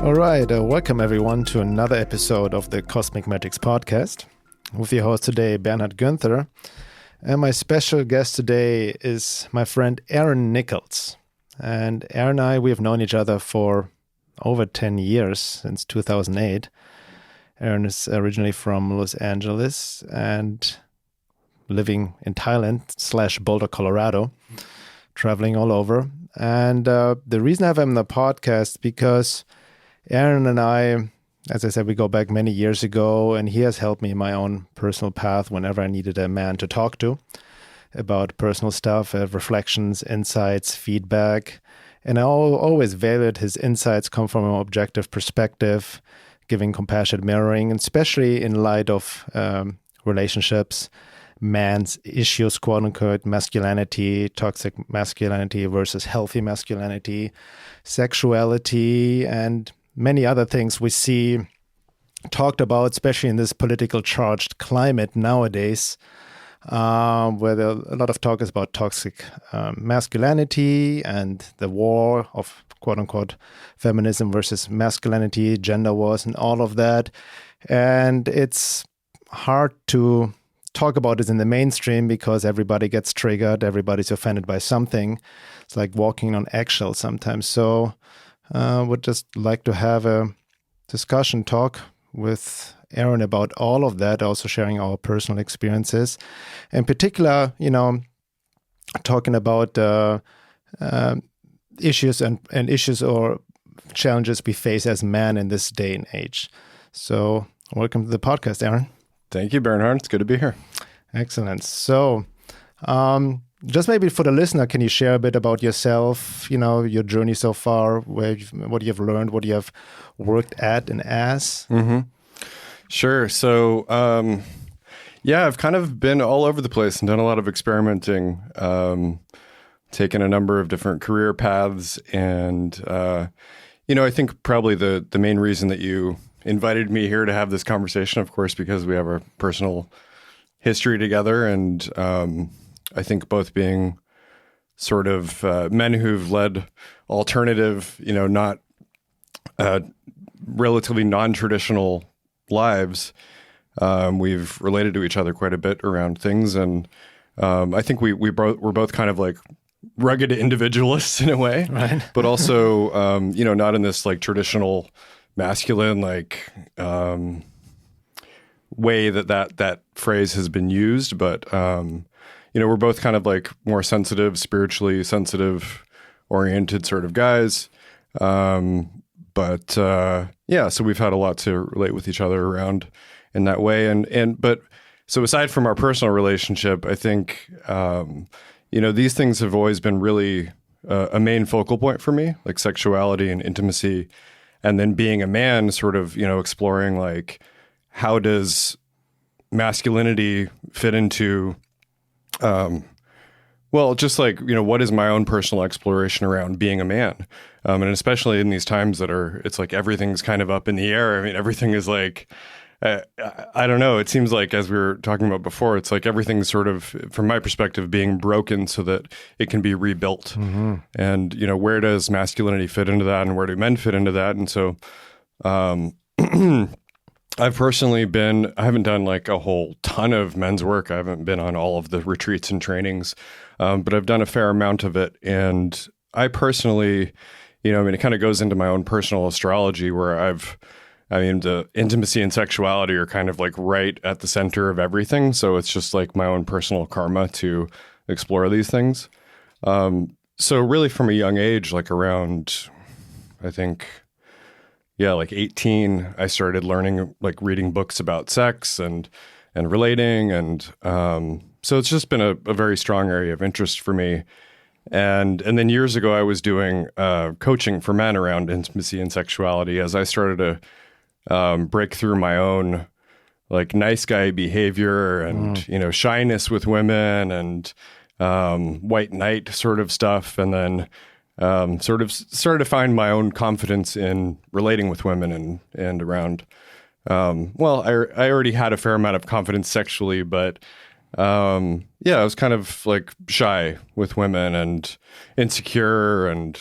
All right, welcome everyone to another episode of the Cosmic Magics podcast. With your host today, Bernhard Guenther. And my special guest today is my friend Aaron Nichols. And Aaron and I, we have known each other for over 10 years, since 2008. Aaron is originally from Los Angeles and living in Thailand/Boulder, Colorado, traveling all over. And the reason I have him on the podcast because Aaron and I, as I said, we go back many years ago, and he has helped me in my own personal path whenever I needed a man to talk to about personal stuff, reflections, insights, feedback. And I always valued his insights come from an objective perspective, giving compassionate mirroring, and especially in light of relationships, man's issues, quote unquote, masculinity, toxic masculinity versus healthy masculinity, sexuality, and many other things we see talked about, especially in this political charged climate nowadays, where a lot of talk is about toxic masculinity and the war of quote unquote feminism versus masculinity, gender wars, and all of that. And it's hard to talk about it in the mainstream because everybody gets triggered, everybody's offended by something. It's like walking on eggshells sometimes. So would just like to have a discussion talk with Aaron about all of that, also sharing our personal experiences. In particular, talking about issues and issues or challenges we face as men in this day and age. So welcome to the podcast, Aaron. Thank you, Bernhard. It's good to be here. Excellent. So just maybe for the listener, can you share a bit about yourself, your journey so far, what you have learned, what you have worked at and as? Mm-hmm. Sure. So, I've kind of been all over the place and done a lot of experimenting, taken a number of different career paths. And, I think probably the main reason that you invited me here to have this conversation, of course, because we have a personal history together. And I think both being sort of men who've led alternative, not relatively non-traditional lives, we've related to each other quite a bit around things. And I think we're both kind of like rugged individualists in a way, right? But also, not in this like traditional masculine, like way that phrase has been used. But, we're both kind of like more sensitive, spiritually sensitive oriented sort of guys. So we've had a lot to relate with each other around in that way. But so aside from our personal relationship, I think, these things have always been really a main focal point for me, like sexuality and intimacy. And then being a man, sort of, exploring like, how does masculinity fit into, just like, what is my own personal exploration around being a man? And especially in these times it's like everything's kind of up in the air. I mean, everything is like, I don't know. It seems like, as we were talking about before, it's like everything's sort of, from my perspective, being broken so that it can be rebuilt. Mm-hmm. And, where does masculinity fit into that, and where do men fit into that? And so I've personally I haven't done like a whole ton of men's work. I haven't been on all of the retreats and trainings, but I've done a fair amount of it. And I personally, it kind of goes into my own personal astrology where the intimacy and sexuality are kind of like right at the center of everything. So it's just like my own personal karma to explore these things. So really from a young age, like around, I think, like 18, I started learning, like reading books about sex and relating. And so it's just been a very strong area of interest for me. And then years ago, I was doing coaching for men around intimacy and sexuality as I started to break through my own like nice guy behavior and, shyness with women and white knight sort of stuff. And then sort of started to find my own confidence in relating with women and around, I already had a fair amount of confidence sexually, but I was kind of like shy with women and insecure. And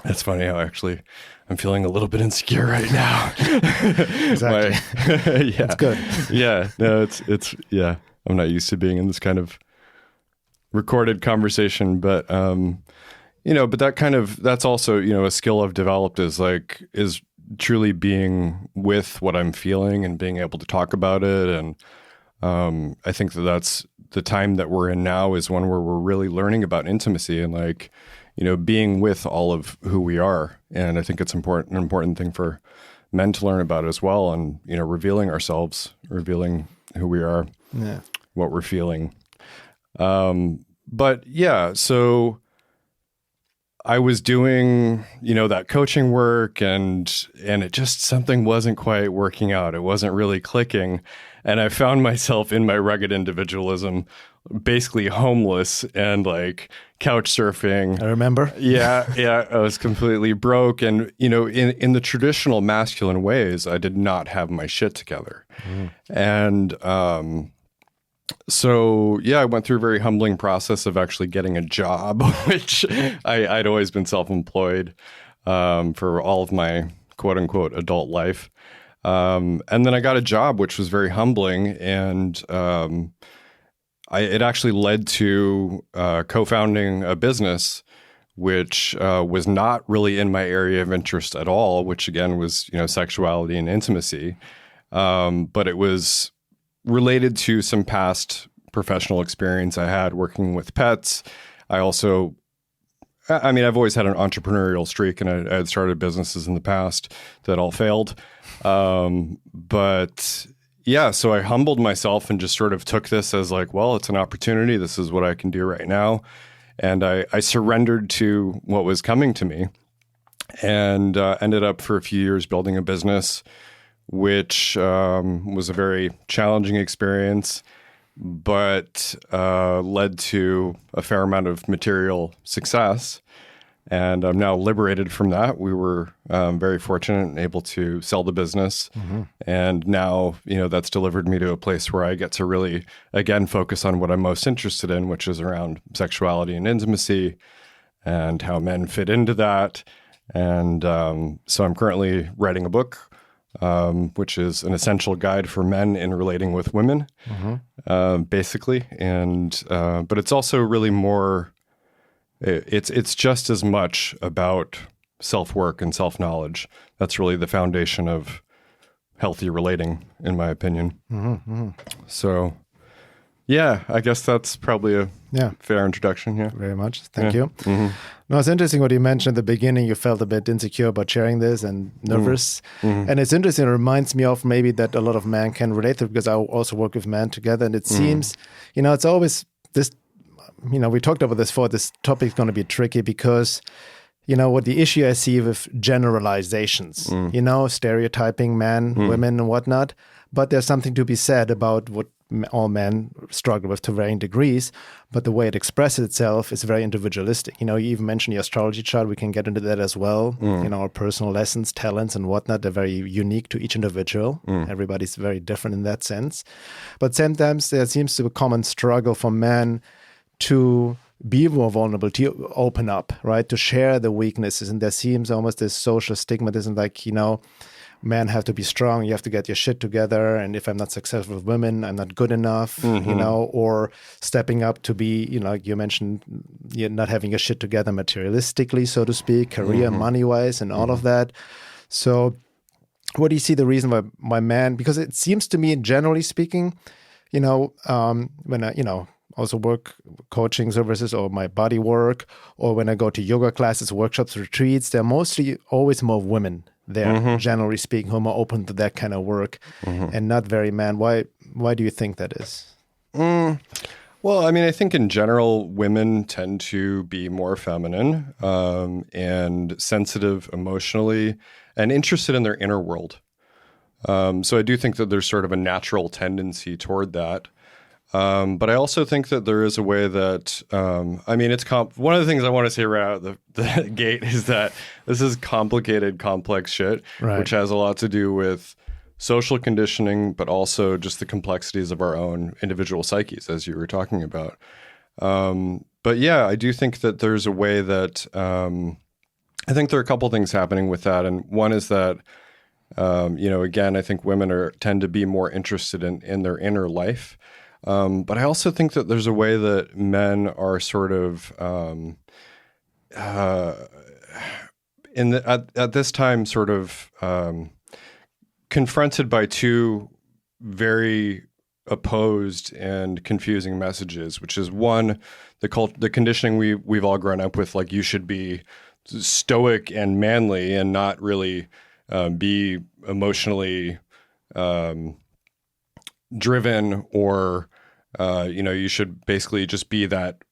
it's funny how actually I'm feeling a little bit insecure right now. Exactly. Yeah. It's good. Yeah. No, it's yeah. I'm not used to being in this kind of recorded conversation, but but that's also, a skill I've developed is truly being with what I'm feeling and being able to talk about it. And I think that's the time that we're in now is one where we're really learning about intimacy and being with all of who we are. And I think it's an important thing for men to learn about as well. And, revealing ourselves, revealing who we are, what we're feeling. But yeah, so I was doing, that coaching work and it just, something wasn't quite working out. It wasn't really clicking. And I found myself in my rugged individualism, basically homeless and couch surfing. I remember. Yeah. I was completely broke. And, in the traditional masculine ways, I did not have my shit together. And, so, I went through a very humbling process of actually getting a job, which I'd always been self-employed for all of my quote unquote adult life. And then I got a job, which was very humbling. And it actually led to co-founding a business, which was not really in my area of interest at all, which again was, sexuality and intimacy. But it was related to some past professional experience I had working with pets. I've always had an entrepreneurial streak, and I had started businesses in the past that all failed. But yeah, so I humbled myself and just sort of took this as it's an opportunity. This is what I can do right now. And I surrendered to what was coming to me and ended up for a few years building a business, which was a very challenging experience, but led to a fair amount of material success. And I'm now liberated from that. We were very fortunate and able to sell the business. And now, that's delivered me to a place where I get to really, again, focus on what I'm most interested in, which is around sexuality and intimacy and how men fit into that. And so I'm currently writing a book, which is an essential guide for men in relating with women, basically. And but it's also really more. It's just as much about self-work and self-knowledge. That's really the foundation of healthy relating, in my opinion. So, yeah, I guess that's probably a fair introduction. Yeah, very much. Thank you. No, it's interesting what you mentioned at the beginning. You felt a bit insecure about sharing this and nervous. And it's interesting. It reminds me of maybe that a lot of men can relate to, because I also work with men together. And it seems, it's always this, we talked about this before. This topic is going to be tricky because, what the issue I see with generalizations, stereotyping men, women and whatnot. But there's something to be said about what all men struggle with to varying degrees, but the way it expresses itself is very individualistic. You even mentioned your astrology chart. We can get into that as well. Our personal lessons, talents and whatnot, they're very unique to each individual. Everybody's very different in that sense. But sometimes there seems to be a common struggle for men to be more vulnerable, to open up, right? To share the weaknesses. And there seems almost this social stigmatism, men have to be strong, you have to get your shit together, and if I'm not successful with women, I'm not good enough, or stepping up to be, like you mentioned, you're not having your shit together materialistically, so to speak, career, money-wise, and all of that. So what do you see the reason why men, because it seems to me, generally speaking, when I, also work coaching services or my body work, or when I go to yoga classes, workshops, retreats, they're mostly always more women there, generally speaking, who are more open to that kind of work and not very men. Why do you think that is? Well, I think in general, women tend to be more feminine and sensitive emotionally and interested in their inner world. So I do think that there's sort of a natural tendency toward that. But I also think that there is a way that, it's one of the things I want to say right out of the gate is that this is complicated, complex shit, which has a lot to do with social conditioning, but also just the complexities of our own individual psyches, as you were talking about. But yeah, I do think that there's a way that I think there are a couple things happening with that. And one is that, again, I think women tend to be more interested in their inner life. But I also think that there's a way that men are sort of, at this time, sort of confronted by two very opposed and confusing messages, which is one, the conditioning we've all grown up with, like you should be stoic and manly and not really be emotionally driven, or you should basically just be that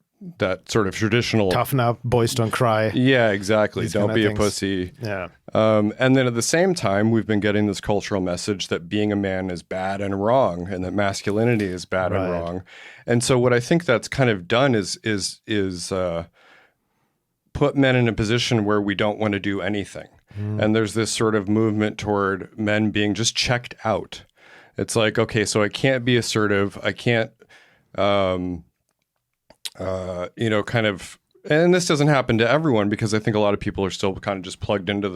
sort of traditional toughen up, boys don't cry. Yeah, exactly. These Don't kind of be a things. pussy. Yeah. And then at the same time, we've been getting this cultural message that being a man is bad and wrong, and that masculinity is bad and Right. wrong. And so what I think that's kind of done is put men in a position where we don't want to do anything. And there's this sort of movement toward men being just checked out. It's like, okay, so I can't be assertive. I can't, kind of, and this doesn't happen to everyone, because I think a lot of people are still kind of just plugged into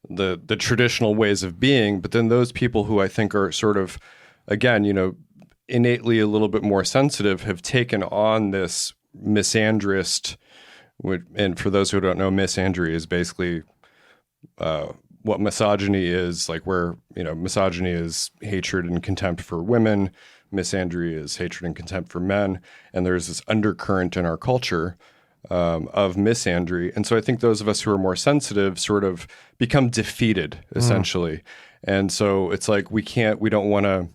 the traditional ways of being. But then those people who I think are sort of, again, innately a little bit more sensitive have taken on this misandrist, and for those who don't know, misandry is basically what misogyny is, like where, misogyny is hatred and contempt for women. Misandry is hatred and contempt for men. And there's this undercurrent in our culture of misandry. And so I think those of us who are more sensitive sort of become defeated, essentially. And so it's like, we don't want to,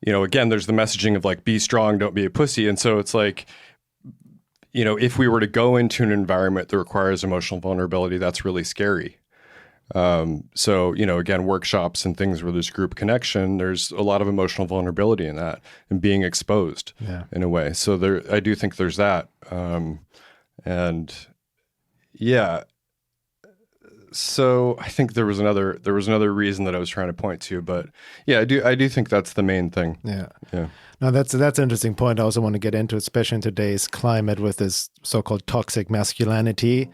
again, there's the messaging of like, be strong, don't be a pussy. And so it's like, if we were to go into an environment that requires emotional vulnerability, that's really scary. So, again, workshops and things where there's group connection, there's a lot of emotional vulnerability in that and being exposed in a way. So I do think there's that. So I think there was another reason that I was trying to point to, but yeah, I do think that's the main thing. Yeah. Yeah. Now that's an interesting point I also want to get into, especially in today's climate with this so-called toxic masculinity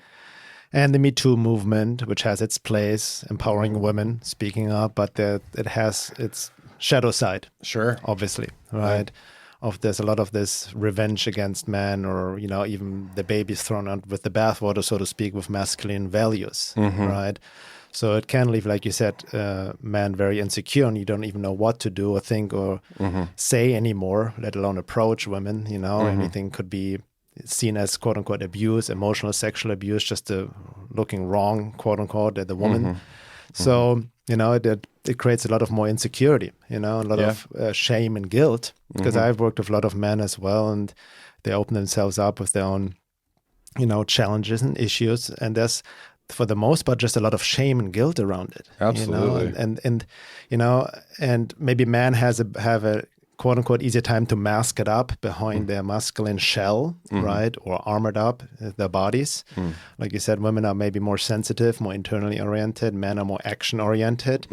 and the Me Too movement, which has its place, empowering women, speaking up, but it has its shadow side. Sure. Obviously, right? There's a lot of this revenge against men, or, even the baby's thrown out with the bathwater, so to speak, with masculine values, right? So it can leave, like you said, men very insecure, and you don't even know what to do or think or say anymore, let alone approach women. Anything could be seen as quote unquote abuse, emotional, sexual abuse, just looking wrong, quote unquote, at the woman. So, it creates a lot of more insecurity, a lot of shame and guilt, because I've worked with a lot of men as well, and they open themselves up with their own, challenges and issues. And there's, for the most part, just a lot of shame and guilt around it. Absolutely. And maybe men have a quote unquote easier time to mask it up behind their masculine shell, right? Or armored up their bodies. Like you said, women are maybe more sensitive, more internally oriented. Men are more action oriented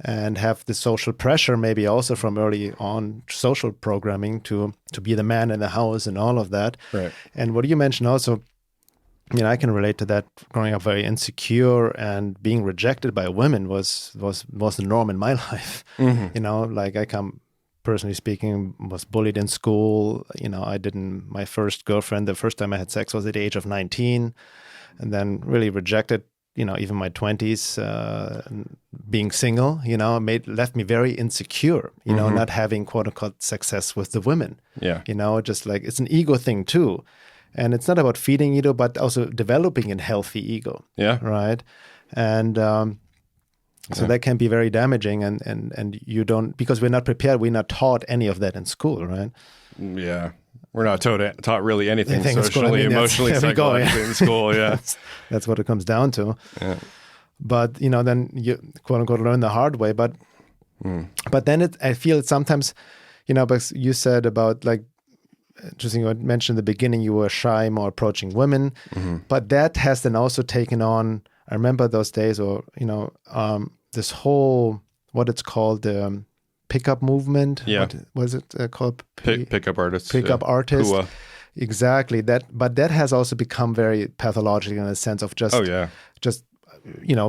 and have the social pressure, maybe also from early on social programming to be the man in the house and all of that. Right. And what you mentioned also, I can relate to that. Growing up very insecure and being rejected by women was the norm in my life. Like I come, personally speaking, was bullied in school. My first girlfriend, the first time I had sex was at the age of 19, and then really rejected, even my 20s, being single, left me very insecure, not having quote unquote success with the women. Yeah. Just like it's an ego thing too. And it's not about feeding ego, but also developing a healthy ego. Yeah. Right. And so that can be very damaging, and you don't, because we're not prepared, we're not taught any of that in school, right? Yeah. We're not taught really anything in school. socially, emotionally, psychologically in school. Yeah. That's what it comes down to. Yeah. But, then you quote unquote learn the hard way. But then I feel sometimes, because you said about like, interesting, you mentioned in the beginning you were shy, more approaching women, but that has then also taken on, I remember those days, or, this whole, what it's called, pickup movement. Yeah. What was it called? Pickup artists. Pickup artists. Pua. Exactly. But that has also become very pathological in a sense of just, Oh, yeah. just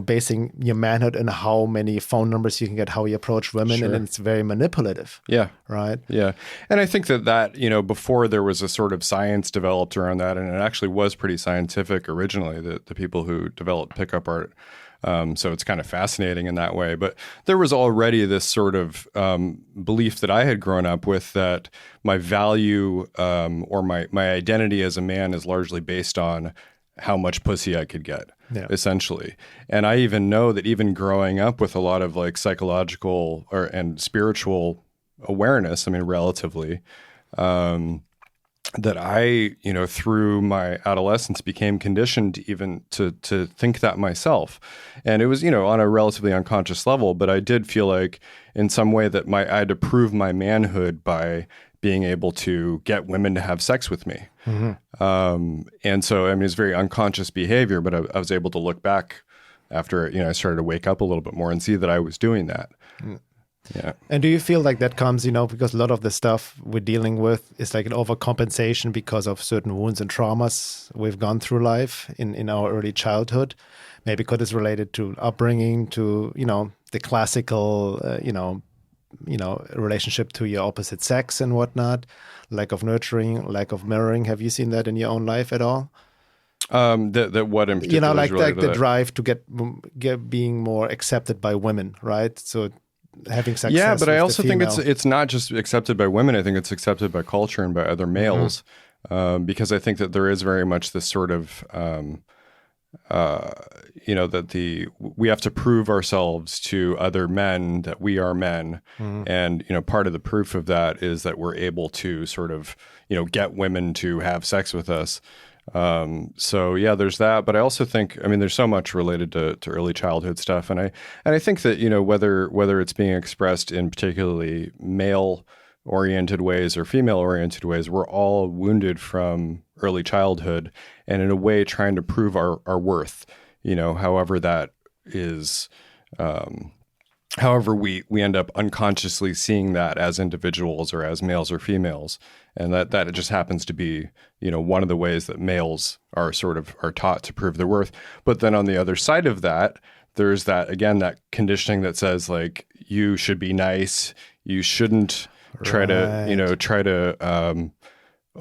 basing your manhood on how many phone numbers you can get, how you approach women, Sure. and then it's very manipulative. Yeah. Right. Yeah. And I think that, before there was a sort of science developed around that, and it actually was pretty scientific originally, the people who developed pickup art. So it's kind of fascinating in that way. But there was already this sort of belief that I had grown up with that my value or my identity as a man is largely based on how much pussy I could get, essentially. And I even know that even growing up with a lot of like psychological and spiritual awareness, I mean, relatively, that I, through my adolescence became conditioned even to think that myself. And it was, on a relatively unconscious level, but I did feel like in some way that I had to prove my manhood by being able to get women to have sex with me. And so, I mean, it's very unconscious behavior, but I was able to look back after, I started to wake up a little bit more and see that I was doing that. Yeah. And do you feel like that comes, because a lot of the stuff we're dealing with is like an overcompensation because of certain wounds and traumas we've gone through life in our early childhood? Maybe because it's related to upbringing, to, the classical, relationship to your opposite sex and whatnot, lack of nurturing, lack of mirroring. Have you seen that in your own life at all? That what in particular? Like the drive to get being more accepted by women, right? So having success. Yeah, but I also think female. it's not just accepted by women. I think it's accepted by culture and by other males, because I think that there is very much this sort of, that we have to prove ourselves to other men that we are men, and part of the proof of that is that we're able to sort of get women to have sex with us. So yeah, there's that, but I also think, I mean, there's so much related to early childhood stuff. And I think that, whether it's being expressed in particularly male oriented ways or female oriented ways, we're all wounded from early childhood and in a way trying to prove our worth, however that is, however we end up unconsciously seeing that as individuals or as males or females. And that it just happens to be, one of the ways that males are taught to prove their worth. But then on the other side of that, there's that conditioning that says like, you should be nice. You shouldn't try to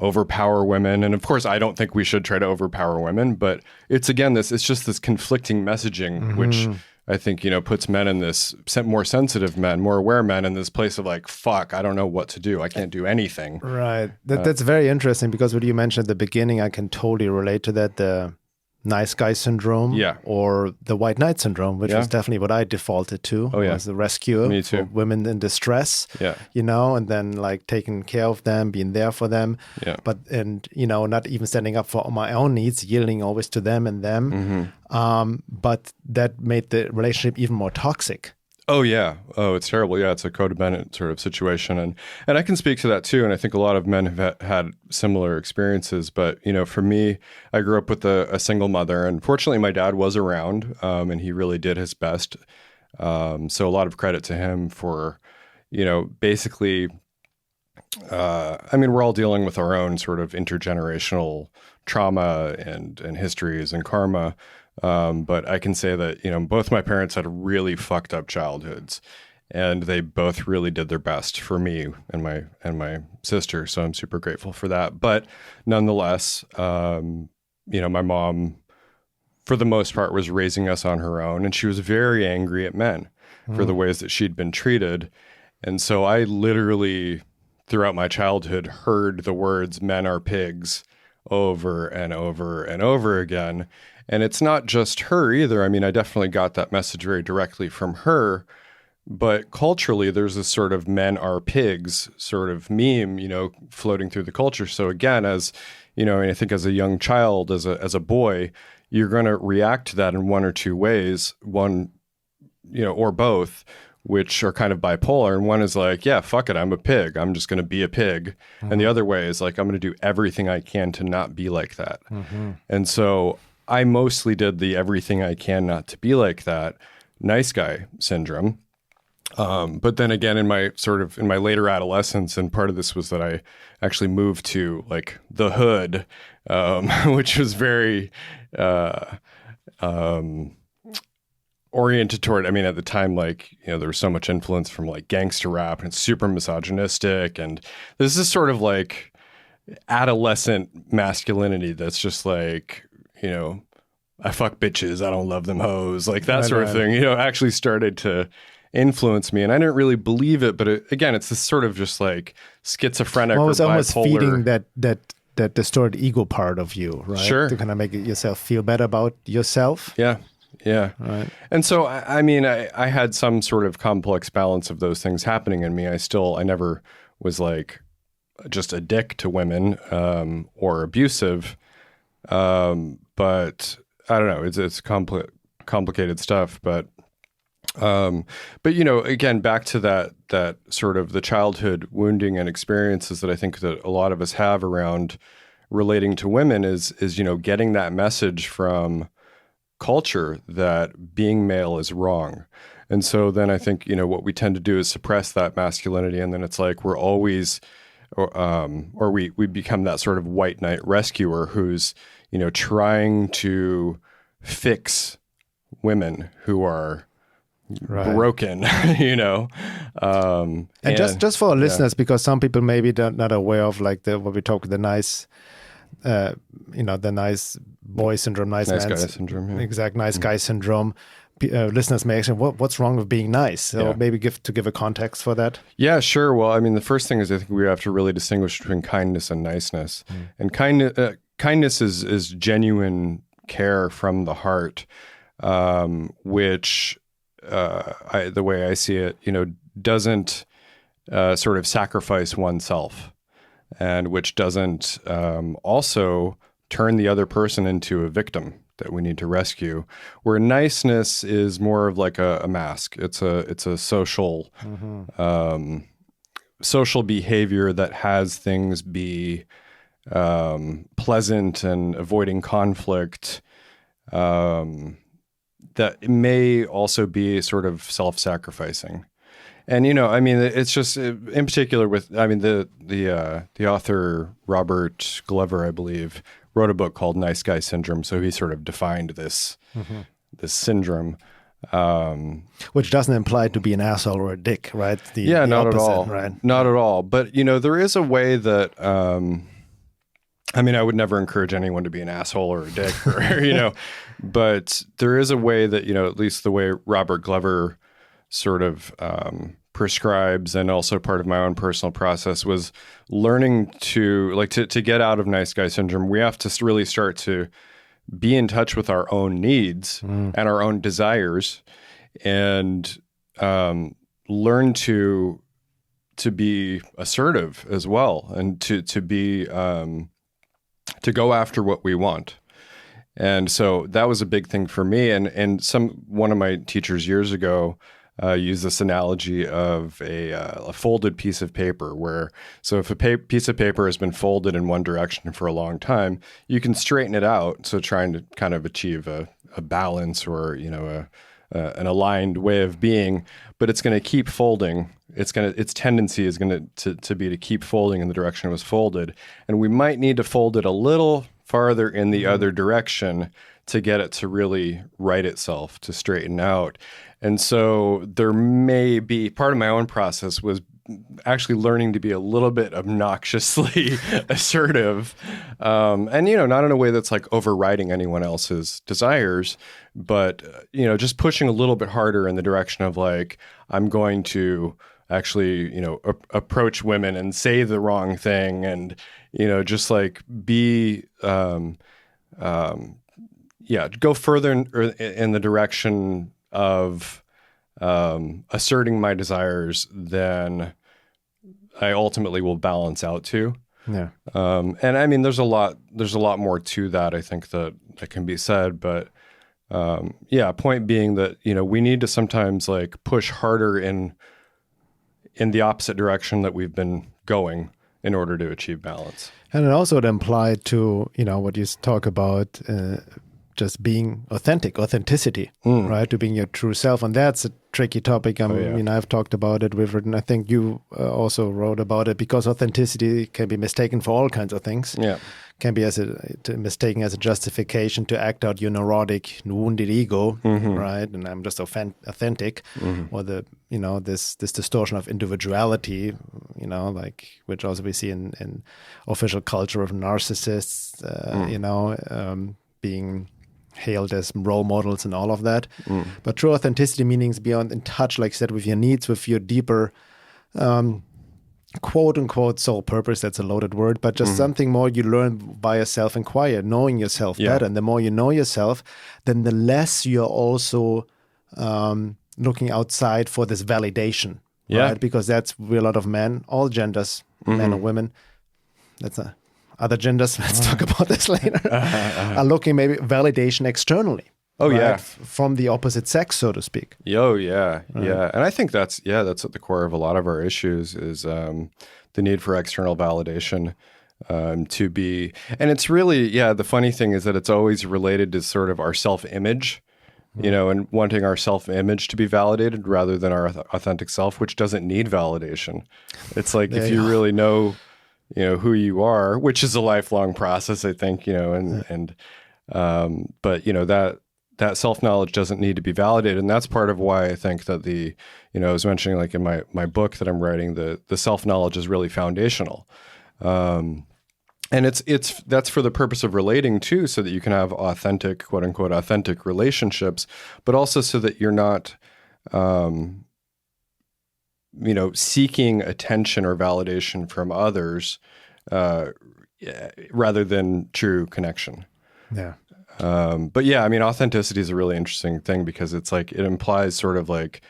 overpower women. And of course, I don't think we should try to overpower women, but it's just this conflicting messaging, which I think, puts men in this more sensitive men, more aware men in this place of like, fuck, I don't know what to do. I can't do anything. Right. That's very interesting because what you mentioned at the beginning, I can totally relate to that. The nice guy syndrome, or the white knight syndrome, which was definitely what I defaulted to. Oh, yeah. Was the rescuer for women in distress, and then like taking care of them, being there for them, and not even standing up for my own needs, yielding always to them and them. But that made the relationship even more toxic. Oh, yeah. Oh, it's terrible. Yeah, it's a codependent sort of situation. And I can speak to that too. And I think a lot of men have had similar experiences. But, for me, I grew up with a single mother. And fortunately, my dad was around and he really did his best. So a lot of credit to him for, basically, we're all dealing with our own sort of intergenerational trauma and histories and karma. But I can say that, both my parents had really fucked up childhoods and they both really did their best for me and my sister. So I'm super grateful for that. But nonetheless, my mom, for the most part, was raising us on her own, and she was very angry at men for the ways that she'd been treated. And so I literally, throughout my childhood, heard the words "men are pigs" over and over and over again. And it's not just her either. I mean, I definitely got that message very directly from her. But culturally, there's this sort of "men are pigs" sort of meme, floating through the culture. So again, as I think as a young child, as a boy, you're going to react to that in one or two ways, one, or both, which are kind of bipolar. And one is like, yeah, fuck it, I'm a pig. I'm just going to be a pig. And the other way is like, I'm going to do everything I can to not be like that. And so I mostly did the everything I can not to be like that nice guy syndrome. But then again, in my later adolescence, and part of this was that I actually moved to like the hood, which was very oriented toward, I mean, at the time, like, you know, there was so much influence from like gangster rap, and it's super misogynistic. And this is sort of like adolescent masculinity that's just like, you know, I fuck bitches, I don't love them hoes, like that sort of thing, you know, actually started to influence me. And I didn't really believe it, but again, it's this sort of just like schizophrenic or it's almost bipolar. feeding that distorted ego part of you, right? Sure. To kind of make yourself feel better about yourself. Yeah. Yeah. Right. And so, I mean, I had some sort of complex balance of those things happening in me. I never was like just a dick to women or abusive. But I don't know, it's complicated stuff. But you know, again, back to that sort of the childhood wounding and experiences that I think that a lot of us have around relating to women is, you know, getting that message from culture that being male is wrong. And so then I think, you know, what we tend to do is suppress that masculinity. And then it's like we're always, or we become that sort of white knight rescuer who's, you know, trying to fix women who are broken, you know. And just for our listeners, because some people maybe not aware of like what we talk, the nice, you know, the nice boy syndrome, nice guy syndrome, exact nice guy syndrome. Listeners may ask, what's wrong with being nice? So maybe give a context for that. Yeah, sure. Well, I mean, the first thing is I think we have to really distinguish between kindness and niceness. And kindness is genuine care from the heart, which the way I see it, you know, doesn't sort of sacrifice oneself, and which doesn't also turn the other person into a victim that we need to rescue. Where niceness is more of like a mask. It's a social social behavior that has things be pleasant and avoiding conflict. That may also be sort of self-sacrificing. And, you know, I mean, it's just in particular with, I mean, the author Robert Glover, I believe, wrote a book called Nice Guy Syndrome. So he sort of defined this syndrome. Which doesn't imply to be an asshole or a dick, right? Not opposite, at all. Right? Not at all. But, you know, there is a way that, I mean, I would never encourage anyone to be an asshole or a dick, or, you know, but there is a way that, you know, at least the way Robert Glover sort of prescribes, and also part of my own personal process was learning to get out of nice guy syndrome. We have to really start to be in touch with our own needs and our own desires, and learn to be assertive as well, and to be to go after what we want. And so that was a big thing for me. And one of my teachers years ago used this analogy of a folded piece of paper, where, so if a piece of paper has been folded in one direction for a long time, you can straighten it out. So trying to kind of achieve a balance, or, you know, an aligned way of being, but it's going to keep folding. Its tendency is going to be to keep folding in the direction it was folded. And we might need to fold it a little farther in the other direction to get it to really right itself, to straighten out. And so there may be, part of my own process was actually learning to be a little bit obnoxiously assertive. And, you know, not in a way that's like overriding anyone else's desires, but, you know, just pushing a little bit harder in the direction of like, I'm going to actually, you know, approach women and say the wrong thing, and, you know, just like be, go further in the direction of asserting my desires than I ultimately will balance out to. Yeah. And I mean, there's a lot more to that, I think, that can be said, but point being that, you know, we need to sometimes like push harder in the opposite direction that we've been going in order to achieve balance. And it also would imply to, you know, what you talk about, just being authenticity, right? To being your true self. And that's a tricky topic. I've talked about it. We've written, I think you also wrote about it, because authenticity can be mistaken for all kinds of things. Yeah. Can be mistaken as a justification to act out your neurotic, wounded ego, right? And I'm just authentic, or this distortion of individuality, which also we see in official culture of narcissists, being hailed as role models and all of that. But true authenticity means beyond in touch, like I said, with your needs, with your deeper quote unquote soul purpose. That's a loaded word, but just something more you learn by yourself inquire, knowing yourself better. And the more you know yourself, then the less you're also looking outside for this validation, right? Because that's where a lot of men, all genders, men or women, other genders, let's talk about this later, are looking maybe validation externally. From the opposite sex, so to speak. Yeah. And I think that's at the core of a lot of our issues is the need for external validation to be. And it's really, the funny thing is that it's always related to sort of our self-image, and wanting our self-image to be validated rather than our authentic self, which doesn't need validation. It's like if you really know, who you are, which is a lifelong process, I think, but that self-knowledge doesn't need to be validated. And that's part of why I think that I was mentioning like in my book that I'm writing, the self-knowledge is really foundational. And that's for the purpose of relating too, so that you can have authentic, quote unquote, authentic relationships, but also so that you're not, seeking attention or validation from others, rather than true connection. Yeah. But authenticity is a really interesting thing, because it's like, it implies sort of like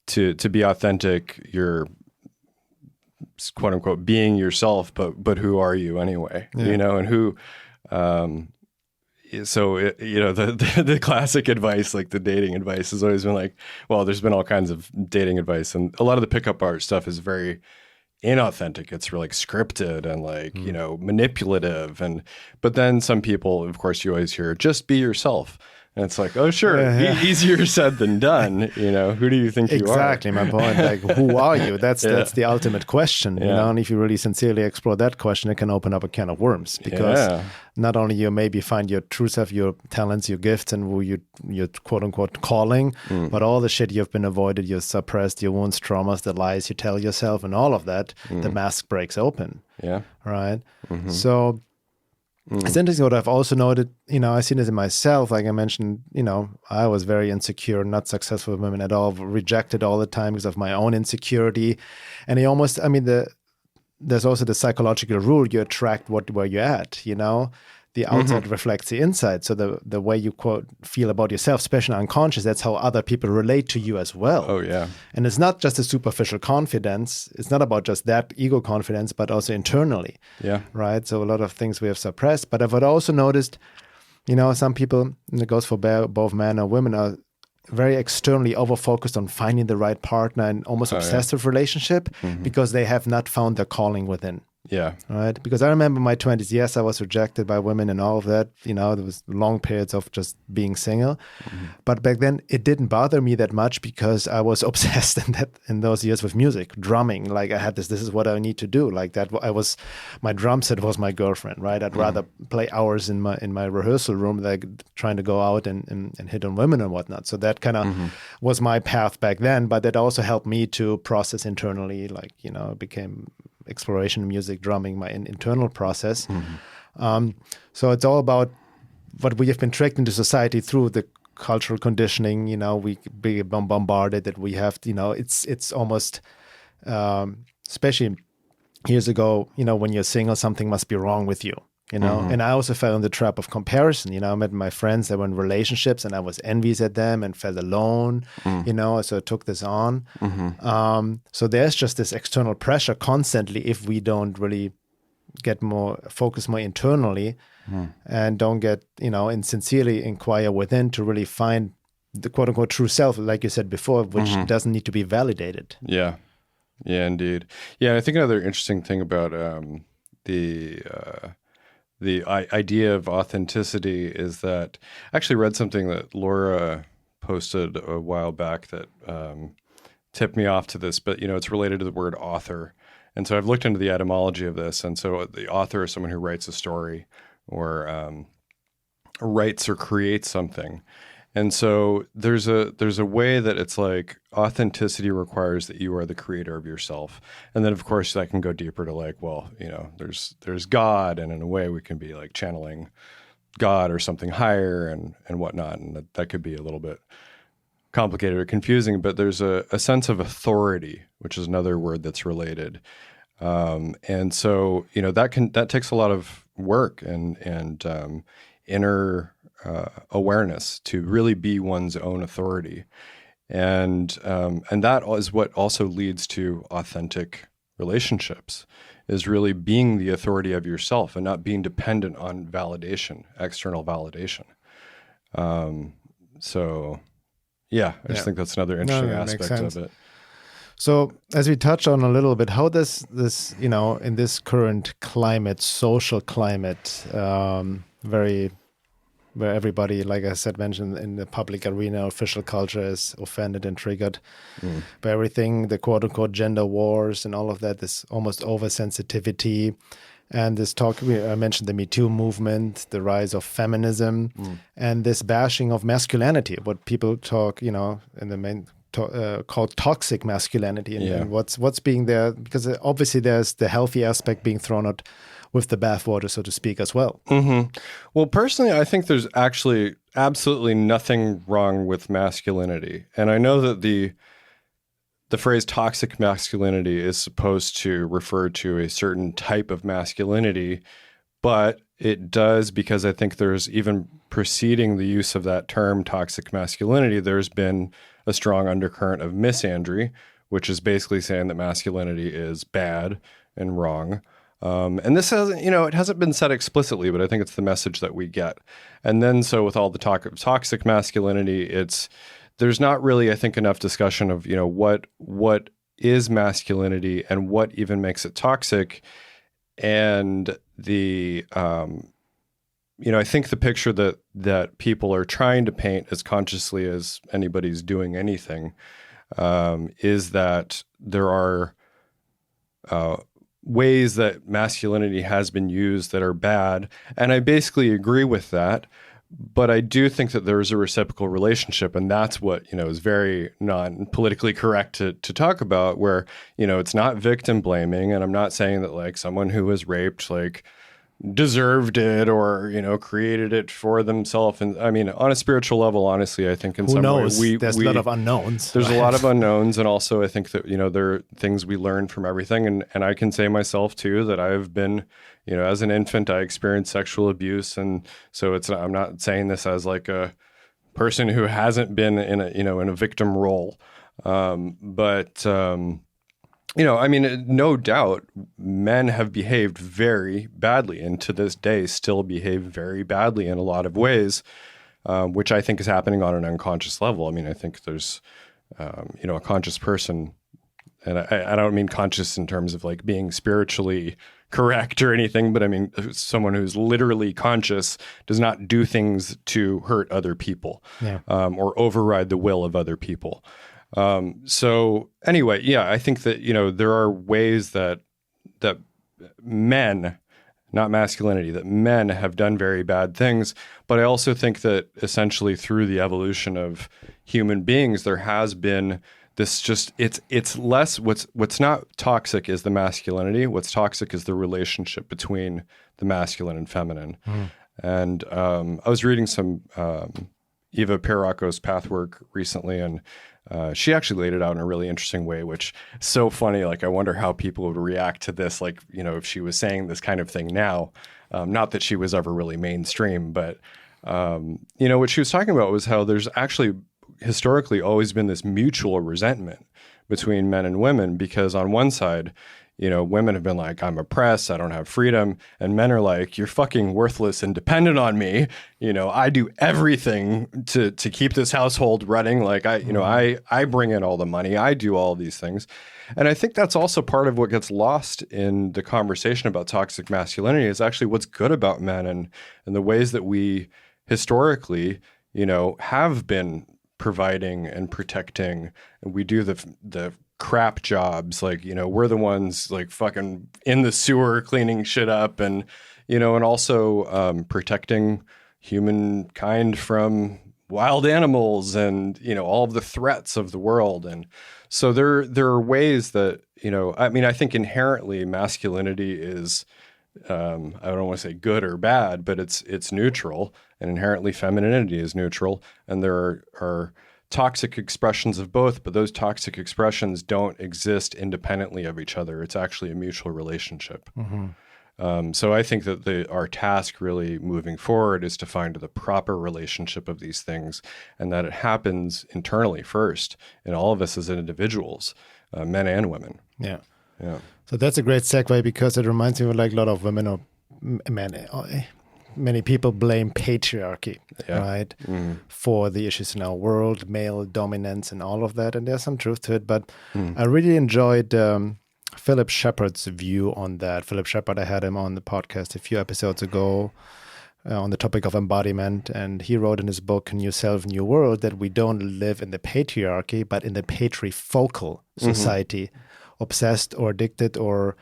to be authentic, you're quote unquote being yourself, but who are you anyway? And who, the classic advice, like the dating advice, has always been like, well, there's been all kinds of dating advice, and a lot of the pickup art stuff is very inauthentic. It's really scripted and manipulative. But then some people, of course, you always hear, just be yourself. And it's like, oh, sure, easier said than done. Who do you think you are? Exactly, my point. Like, who are you? That's the ultimate question. And if you really sincerely explore that question, it can open up a can of worms, because not only you maybe find your true self, your talents, your gifts, and who your quote unquote calling, but all the shit you've been avoided, you've suppressed, your wounds, traumas, the lies you tell yourself, and all of that, the mask breaks open. Yeah. Right. So. It's interesting what I've also noted, I've seen this in myself. Like I mentioned, I was very insecure, not successful with women at all, rejected all the time because of my own insecurity. And there's also the psychological rule, you attract where you're at, the outside reflects the inside. So the way you quote feel about yourself, especially unconscious, that's how other people relate to you as well. Oh yeah. And it's not just a superficial confidence. It's not about just that ego confidence, but also internally. Yeah. Right. So a lot of things we have suppressed. But I've also noticed, some people, and it goes for both men or women, are very externally over-focused on finding the right partner and almost obsessed with relationship because they have not found their calling within. Yeah. Right. Because I remember my 20s, yes, I was rejected by women and all of that. There was long periods of just being single. But back then it didn't bother me that much because I was obsessed in those years with music, drumming. Like I had this is what I need to do. Like that my drum set was my girlfriend, right? I'd rather play hours in my rehearsal room than trying to go out and hit on women and whatnot. So that kind of was my path back then. But that also helped me to process internally, it became exploration, music, drumming, my internal process. So it's all about what we have been tricked into society through the cultural conditioning. We be bombarded that we have. It's almost, especially years ago. When you're single, something must be wrong with you. And I also fell in the trap of comparison. I met my friends that were in relationships and I was envious at them and felt alone, so I took this on. So there's just this external pressure constantly if we don't really focus more internally and don't get, and sincerely inquire within to really find the quote unquote true self, like you said before, which doesn't need to be validated. Yeah. Yeah, indeed. Yeah. I think another interesting thing about, idea of authenticity is that I actually read something that Laura posted a while back that tipped me off to this, but it's related to the word author. And so I've looked into the etymology of this. And so the author is someone who writes a story or writes or creates something. And so there's a way that it's like authenticity requires that you are the creator of yourself. And then of course that can go deeper to like, well, there's God, and in a way we can be like channeling God or something higher and whatnot. And that could be a little bit complicated or confusing, but there's a sense of authority, which is another word that's related. And so, that takes a lot of work and inner awareness to really be one's own authority. And that is what also leads to authentic relationships, is really being the authority of yourself and not being dependent on validation, external validation. So yeah, I just think that's another interesting aspect of it. So as we touched on a little bit, how does this, in this current climate, social climate, where everybody, like I said, mentioned in the public arena, official culture is offended and triggered by everything, the quote unquote gender wars and all of that, this almost oversensitivity. And this talk, I mentioned the Me Too movement, the rise of feminism, and this bashing of masculinity, what people talk, in the main called toxic masculinity, and what's being there, because obviously there's the healthy aspect being thrown out with the bathwater, so to speak, as well. Well, personally, I think there's actually absolutely nothing wrong with masculinity. And I know that the phrase toxic masculinity is supposed to refer to a certain type of masculinity, but it does, because I think there's even preceding the use of that term toxic masculinity, there's been a strong undercurrent of misandry, which is basically saying that masculinity is bad and wrong. And this hasn't, it hasn't been said explicitly, but I think it's the message that we get. And then so with all the talk of toxic masculinity, there's not really, I think, enough discussion of, what is masculinity and what even makes it toxic. And I think the picture that people are trying to paint as consciously as anybody's doing anything is that there are ways that masculinity has been used that are bad. And I basically agree with that. But I do think that there is a reciprocal relationship, and that's what, is very non-politically correct to talk about, where, it's not victim blaming. And I'm not saying that like someone who was raped, like, deserved it or, created it for themselves. And I mean, on a spiritual level, honestly, I think in some way there's a lot of unknowns. There's a lot of unknowns. And also I think that, there are things we learn from everything. And I can say myself too, that I've been, as an infant, I experienced sexual abuse. And so I'm not saying this as like a person who hasn't been in a victim role. No doubt men have behaved very badly, and to this day still behave very badly in a lot of ways, which I think is happening on an unconscious level. I mean, I think there's, a conscious person, and I don't mean conscious in terms of like being spiritually correct or anything, but I mean, someone who's literally conscious does not do things to hurt other people or override the will of other people. So anyway, I think that, there are ways that men, not masculinity, that men have done very bad things. But I also think that essentially through the evolution of human beings, there has been this it's less, what's not toxic is the masculinity. What's toxic is the relationship between the masculine and feminine. And, I was reading some, Eva Perracco's Pathwork recently, and she actually laid it out in a really interesting way, which is so funny. Like, I wonder how people would react to this, like, if she was saying this kind of thing now. Not that she was ever really mainstream, but, what she was talking about was how there's actually historically always been this mutual resentment between men and women, because on one side, women have been like, I'm oppressed, I don't have freedom. And men are like, you're fucking worthless and dependent on me. I do everything to keep this household running. Like I bring in all the money, I do all these things. And I think that's also part of what gets lost in the conversation about toxic masculinity is actually what's good about men and the ways that we historically, have been providing and protecting, and we do the crap jobs. Like, we're the ones like fucking in the sewer cleaning shit up and, and also protecting humankind from wild animals and, all of the threats of the world. And so there are ways that, I think inherently masculinity is, I don't want to say good or bad, but it's neutral, and inherently femininity is neutral. And there are toxic expressions of both, but those toxic expressions don't exist independently of each other. It's actually a mutual relationship. So I think that our task really moving forward is to find the proper relationship of these things, and that it happens internally first in all of us as individuals, men and women. Yeah. Yeah. So that's a great segue, because it reminds me of like a lot of women or men. Many people blame patriarchy, right, for the issues in our world, male dominance and all of that. And there's some truth to it. But I really enjoyed Philip Shepard's view on that. Philip Shepard, I had him on the podcast a few episodes ago on the topic of embodiment. And he wrote in his book, New Self, New World, that we don't live in the patriarchy, but in the patrifocal society, obsessed or addicted or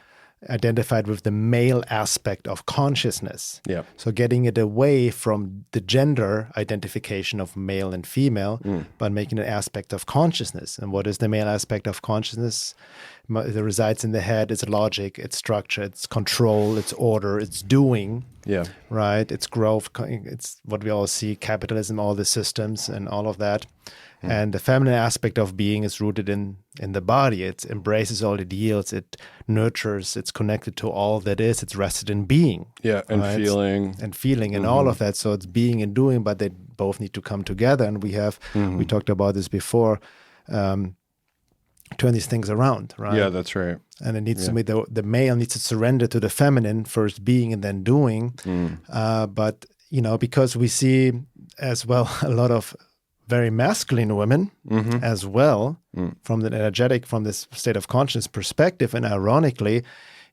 identified with the male aspect of consciousness. Yeah. So getting it away from the gender identification of male and female, but making it an aspect of consciousness. And what is the male aspect of consciousness? It resides in the head. It's logic, it's structure, it's control, it's order, it's doing. Yeah. Right? It's growth. It's what we all see, capitalism, all the systems and all of that. And the feminine aspect of being is rooted in the body. It embraces all, it yields, it nurtures, it's connected to all that is, it's rested in being. Yeah, and right? feeling. And feeling and all of that. So it's being and doing, but they both need to come together. And we have, we talked about this before, turn these things around, right? Yeah, that's right. And it needs to be, the male needs to surrender to the feminine, first being and then doing. But, because we see as well a lot of very masculine women as well, from the energetic, from this state of consciousness perspective. And ironically,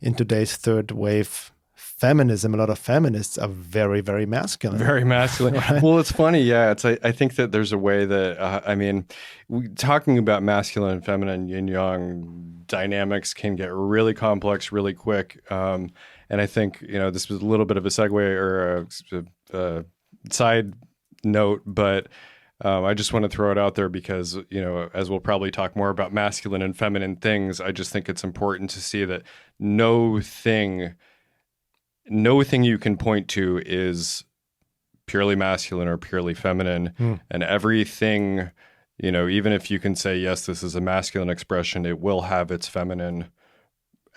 in today's third wave feminism, a lot of feminists are very, very masculine. Very masculine. Right? Well, it's funny. Yeah. I think that there's a way that, talking about masculine and feminine, yin yang dynamics can get really complex really quick. And I think, this was a little bit of a segue or a side note, but I just want to throw it out there because, as we'll probably talk more about masculine and feminine things, I just think it's important to see that no thing you can point to is purely masculine or purely feminine. And everything, even if you can say, yes, this is a masculine expression, it will have its feminine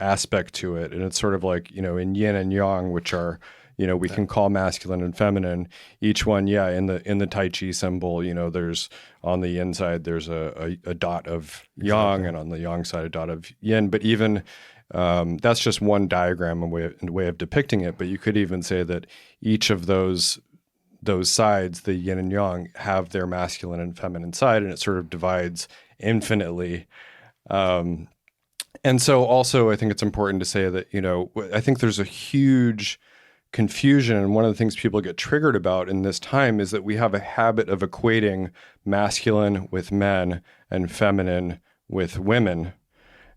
aspect to it. And it's sort of like, in yin and yang, which are, we can call masculine and feminine. Each one, in the Tai Chi symbol, there's on the yin side, there's a dot of yang, and on the yang side, a dot of yin. But even that's just one diagram and way of depicting it. But you could even say that each of those sides, the yin and yang, have their masculine and feminine side, and it sort of divides infinitely. And so also, I think it's important to say that, I think there's a huge confusion. And one of the things people get triggered about in this time is that we have a habit of equating masculine with men and feminine with women.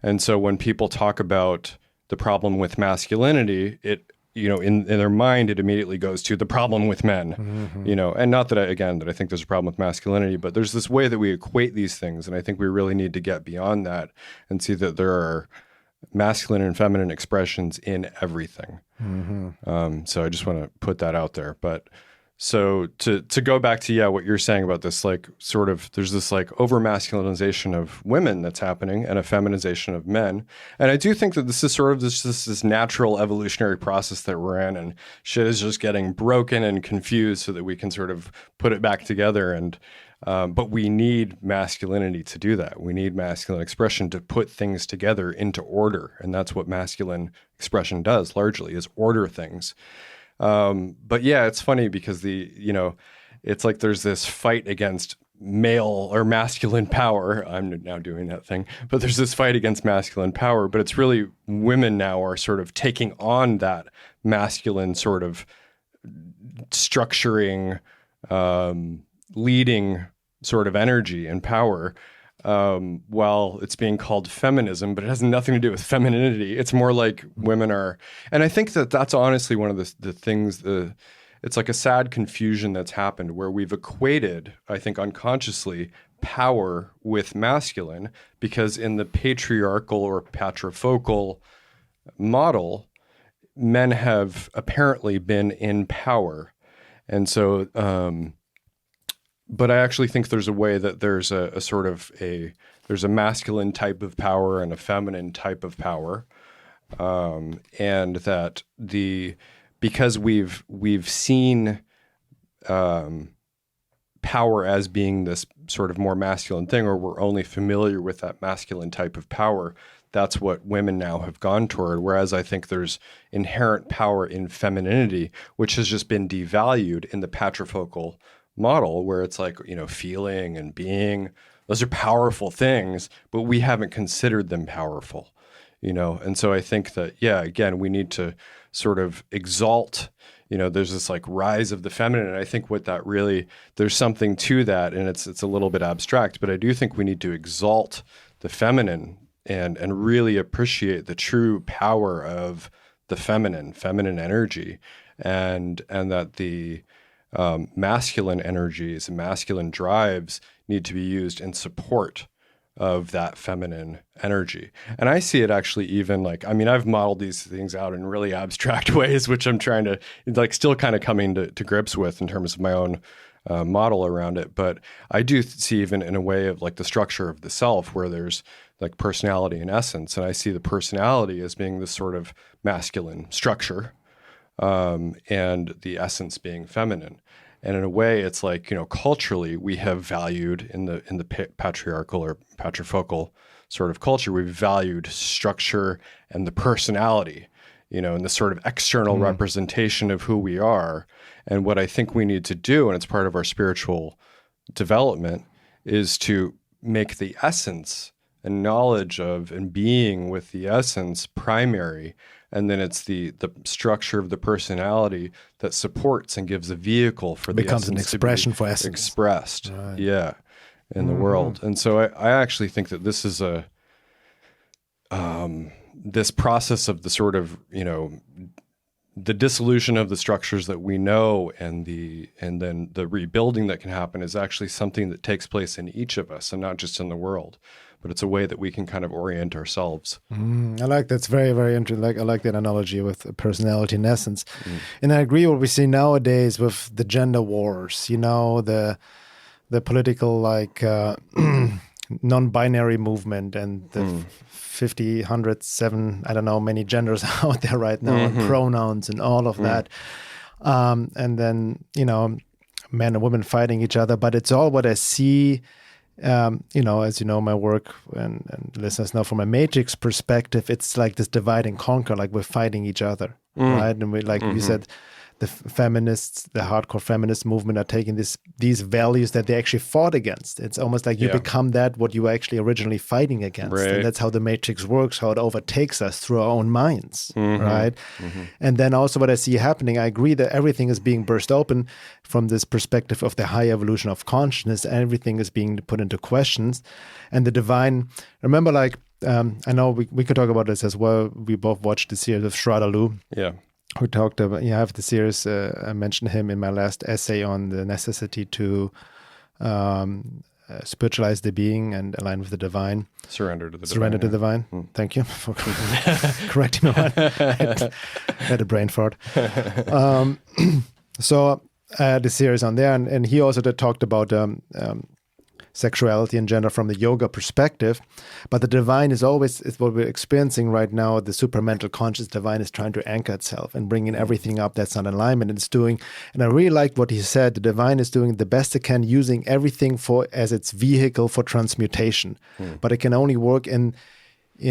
And so when people talk about the problem with masculinity, it, in their mind, it immediately goes to the problem with men, and not that I think there's a problem with masculinity, but there's this way that we equate these things. And I think we really need to get beyond that and see that there are masculine and feminine expressions in everything. So I just want to put that out there. But so to go back to, what you're saying about this, like sort of, there's this like over masculinization of women that's happening and a feminization of men. And I do think that this is sort of this natural evolutionary process that we're in, and shit is just getting broken and confused so that we can sort of put it back together. And But we need masculinity to do that. We need masculine expression to put things together into order. And that's what masculine expression does largely, is order things. But yeah, it's funny because it's like there's this fight against male or masculine power. I'm now doing that thing, but there's this fight against masculine power, but it's really women now are sort of taking on that masculine sort of structuring, leading sort of energy and power, while it's being called feminism, but it has nothing to do with femininity. It's more like women are, and I think that that's honestly one of the things, it's like a sad confusion that's happened where we've equated, I think unconsciously, power with masculine, because in the patriarchal or patrifocal model, men have apparently been in power. And so, but I actually think there's a way that there's a sort of there's a masculine type of power and a feminine type of power. And that because we've seen power as being this sort of more masculine thing, or we're only familiar with that masculine type of power, that's what women now have gone toward. Whereas I think there's inherent power in femininity, which has just been devalued in the patrifocal model, where it's like, feeling and being, those are powerful things, but we haven't considered them powerful, And so I think that, again, we need to sort of exalt, there's this like rise of the feminine. And I think what that really, there's something to that, and it's a little bit abstract, but I do think we need to exalt the feminine and really appreciate the true power of the feminine energy, and that the masculine energies and masculine drives need to be used in support of that feminine energy. And I see it actually even like, I've modeled these things out in really abstract ways, which I'm trying to still kind of coming to grips with in terms of my own model around it. But I do see even in a way of like the structure of the self, where there's like personality and essence. And I see the personality as being this sort of masculine structure, and the essence being feminine. And in a way, it's like, culturally, we have valued in the patriarchal or patrifocal sort of culture, we've valued structure and the personality, and the sort of external representation of who we are. And what I think we need to do, and it's part of our spiritual development, is to make the essence and knowledge of and being with the essence primary. And then it's the structure of the personality that supports and gives a vehicle for the becomes an expression for essence expressed, right. In the world. And so I actually think that this is this process of the sort of the dissolution of the structures that we know, and then the rebuilding that can happen is actually something that takes place in each of us and not just in the world. But it's a way that we can kind of orient ourselves. I like that's very, very interesting. I like that analogy with personality and essence. And I agree what we see nowadays with the gender wars, the political non-binary movement, and the 50, 100, 7, I don't know, many genders out there right now, and pronouns and all of that. And then, men and women fighting each other. But it's all what I see. As you know, my work and listeners know from a matrix perspective, it's like this divide and conquer, like we're fighting each other, right? And we, like you said, the feminists, the hardcore feminist movement are taking these values that they actually fought against. It's almost like you become what you were actually originally fighting against. Right. And that's how the matrix works, how it overtakes us through our own minds, right? And then also what I see happening, I agree that everything is being burst open from this perspective of the high evolution of consciousness. Everything is being put into questions. And the divine, remember, I know we could talk about this as well. We both watched the series of Shradaloo. Yeah. Who talked about, I have the series, I mentioned him in my last essay on the necessity to spiritualize the being and align with the divine. Surrender to the divine. Thank you for correcting me. I had a brain fart. So I had the series on there, and he also talked about sexuality and gender from the yoga perspective. But the divine is what we're experiencing right now. The supramental conscious divine is trying to anchor itself and bring in everything up that's not in alignment. And it's doing, and I really liked what he said, the divine is doing the best it can, using everything as its vehicle for transmutation. But it can only work in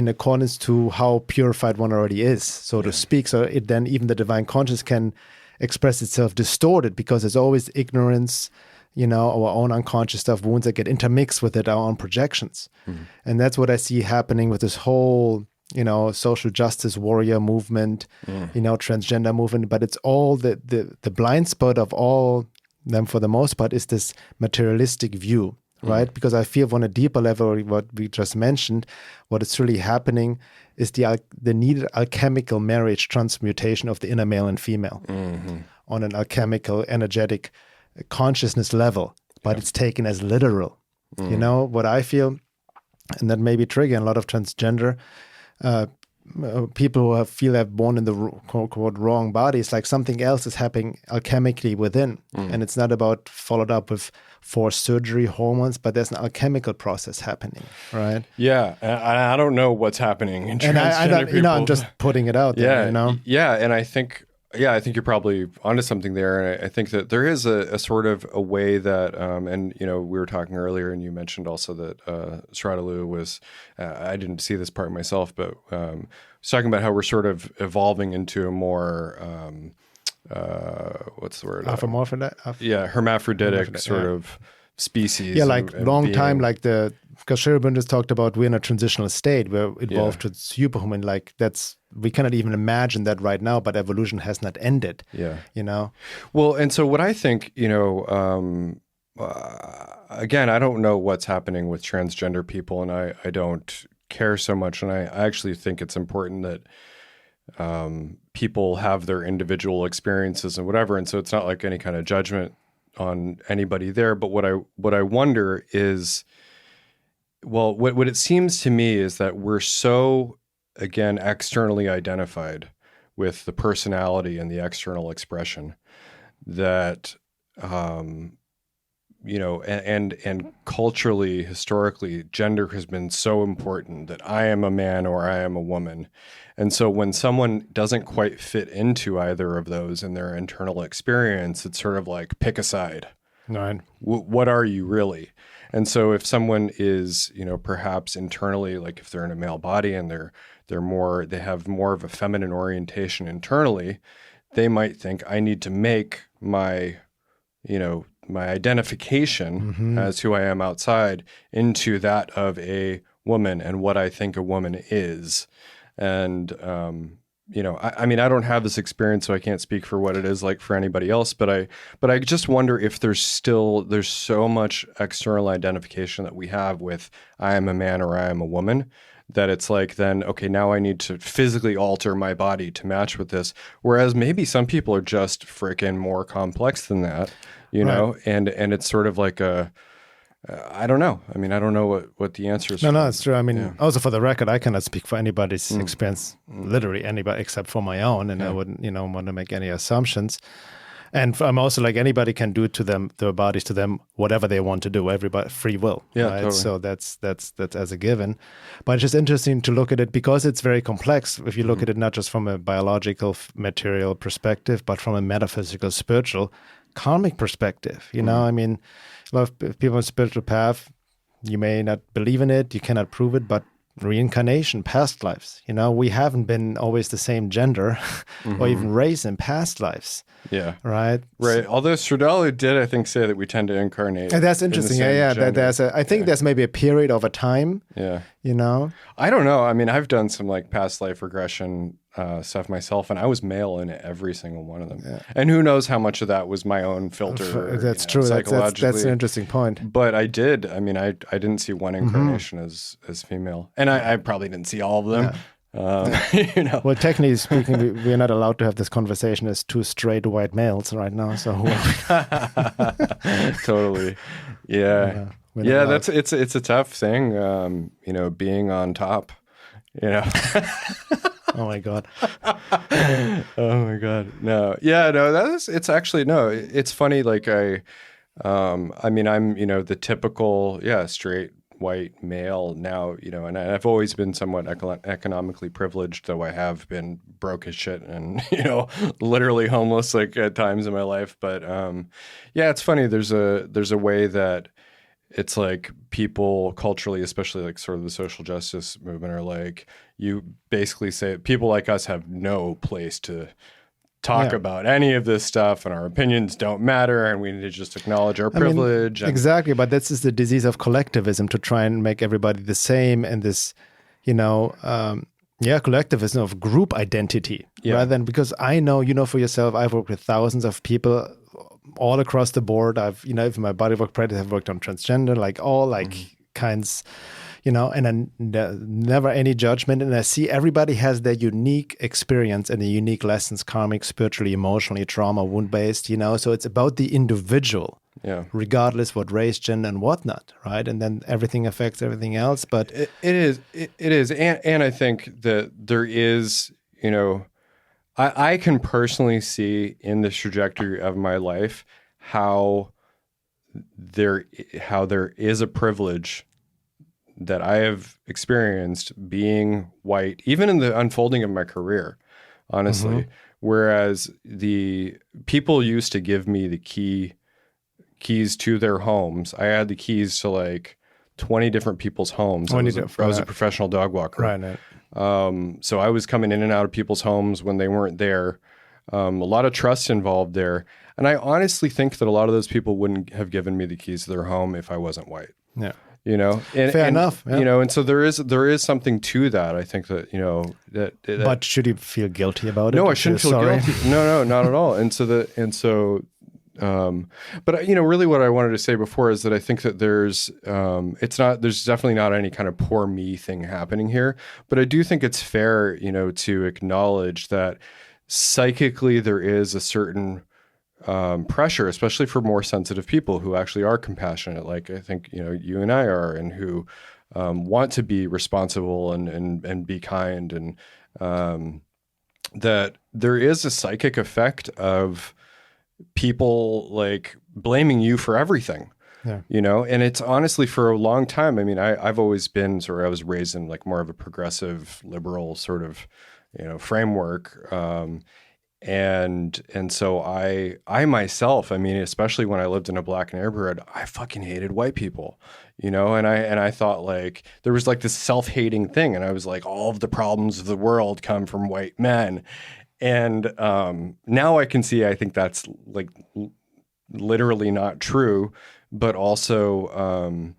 accordance to how purified one already is, so to speak. So then even the divine conscious can express itself distorted, because there's always ignorance, our own unconscious stuff, wounds that get intermixed with it, our own projections. And that's what I see happening with this whole, social justice warrior movement, transgender movement. But it's all the blind spot of all them, for the most part, is this materialistic view. Right? Because I feel on a deeper level, what we just mentioned, what is really happening is the needed alchemical marriage transmutation of the inner male and female on an alchemical, energetic consciousness level. But it's taken as literal. What I feel, and that may be triggering a lot of transgender people who feel they're born in the quote wrong body. It's like something else is happening alchemically within. And it's not about followed up with forced surgery, hormones, but there's an alchemical process happening, right? Yeah. I don't know what's happening in transgender people. I'm just putting it out there, Yeah, and I think you're probably onto something there. And I think that there is a sort of a way that, and we were talking earlier, and you mentioned also that Sradhalu was, I didn't see this part myself, but was talking about how we're sort of evolving into a more, what's the word? Hermaphroditic sort of species. Yeah, like long time, like because Sherburne just talked about we're in a transitional state where it evolved to superhuman. Like we cannot even imagine that right now, but evolution has not ended. Yeah. Well, and so what I think, again, I don't know what's happening with transgender people, and I don't care so much. And I actually think it's important that people have their individual experiences and whatever. And so it's not like any kind of judgment on anybody there. But what I wonder is, well, what it seems to me is that we're so, again, externally identified with the personality and the external expression that, and culturally, historically, gender has been so important that I am a man or I am a woman. And so when someone doesn't quite fit into either of those in their internal experience, it's sort of like, pick a side. Right. What are you really? And so if someone is, perhaps internally, like if they're in a male body and they have more of a feminine orientation internally, they might think, I need to make my identification as who I am outside into that of a woman and what I think a woman is. And, I mean, I don't have this experience, so I can't speak for what it is like for anybody else, but I just wonder if there's so much external identification that we have with I am a man or I am a woman, that it's like, then, okay, now I need to physically alter my body to match with this. Whereas maybe some people are just freaking more complex than that, know, and it's sort of like I don't know. I mean, I don't know what the answer is. No, it's true. I mean, also for the record, I cannot speak for anybody's experience, literally anybody except for my own, and I wouldn't, want to make any assumptions. And I'm also like, anybody can do to them, their bodies to them, whatever they want to do. Everybody, free will. Yeah, right? Totally. So that's as a given. But it's just interesting to look at it because it's very complex. If you look at it not just from a biological, material perspective, but from a metaphysical, spiritual, karmic perspective. I mean, a lot of people on spiritual path, you may not believe in it, you cannot prove it, but reincarnation, past lives. We haven't been always the same gender or even race in past lives. Yeah. Right. Although Sradhalu did, I think, say that we tend to incarnate. And that's interesting. I think there's maybe a period over time. Yeah. I don't know. I mean, I've done some like past life regression stuff myself, and I was male in every single one of them. Yeah. And who knows how much of that was my own filter. That's true. That's an interesting point. But I did. I mean, I didn't see one incarnation as female, and I probably didn't see all of them. Yeah. Well, technically speaking, we're not allowed to have this conversation as two straight white males right now. So totally, yeah. That's it's a tough thing, being on top. Oh my God. Oh my God. No. Yeah, no, it's actually, no, it's funny. Like I mean, I'm, the typical, straight white male now, and I've always been somewhat economically privileged, though I have been broke as shit and, literally homeless like at times in my life. But yeah, it's funny. There's a way that it's like people culturally, especially like sort of the social justice movement, are like, you basically say people like us have no place to talk about any of this stuff, and our opinions don't matter, and we need to just acknowledge our privilege. Exactly, but this is the disease of collectivism, to try and make everybody the same, and this, collectivism of group identity, rather than, because I know, for yourself, I've worked with thousands of people all across the board. I've, in my bodywork practice, I've worked on transgender, like all kinds, and then never any judgment. And I see everybody has their unique experience and the unique lessons, karmic, spiritually, emotionally, trauma, wound-based, so it's about the individual, regardless what race, gender, and whatnot, right? And then everything affects everything else. But it is. And I think that there is, I can personally see in this trajectory of my life how there is a privilege that I have experienced being white, even in the unfolding of my career, honestly. Whereas the people used to give me the keys to their homes. I had the keys to like 20 different people's homes. I was a professional dog walker. Right. So I was coming in and out of people's homes when they weren't there. A lot of trust involved there. And I honestly think that a lot of those people wouldn't have given me the keys to their home if I wasn't white. Yeah. Fair enough. Yeah. And so there is something to that. I think that, but should you feel guilty about it? No, I shouldn't feel guilty. No, not at all. But really what I wanted to say before is that I think that there's definitely not any kind of poor me thing happening here, but I do think it's fair, to acknowledge that psychically there is a certain pressure, especially for more sensitive people who actually are compassionate, like I think you and I are, and who want to be responsible and be kind, and that there is a psychic effect of people like blaming you for everything. And it's honestly for a long time. I mean, I've always been I was raised in like more of a progressive liberal sort of framework. And so I myself, I mean, especially when I lived in a black neighborhood, I fucking hated white people, and I thought like there was like this self-hating thing. And I was like, all of the problems of the world come from white men. And now I can see, I think that's like literally not true, but also,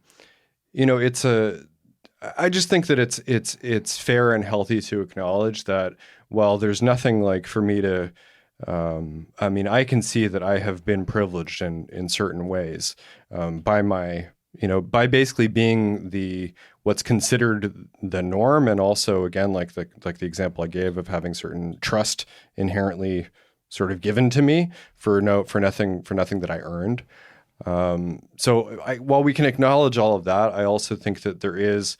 I just think that it's fair and healthy to acknowledge that, well, there's nothing like for me to, I mean, I can see that I have been privileged in certain ways by my, by basically being what's considered the norm. And also, again, like the example I gave of having certain trust inherently sort of given to me for nothing that I earned. So while we can acknowledge all of that, I also think that there is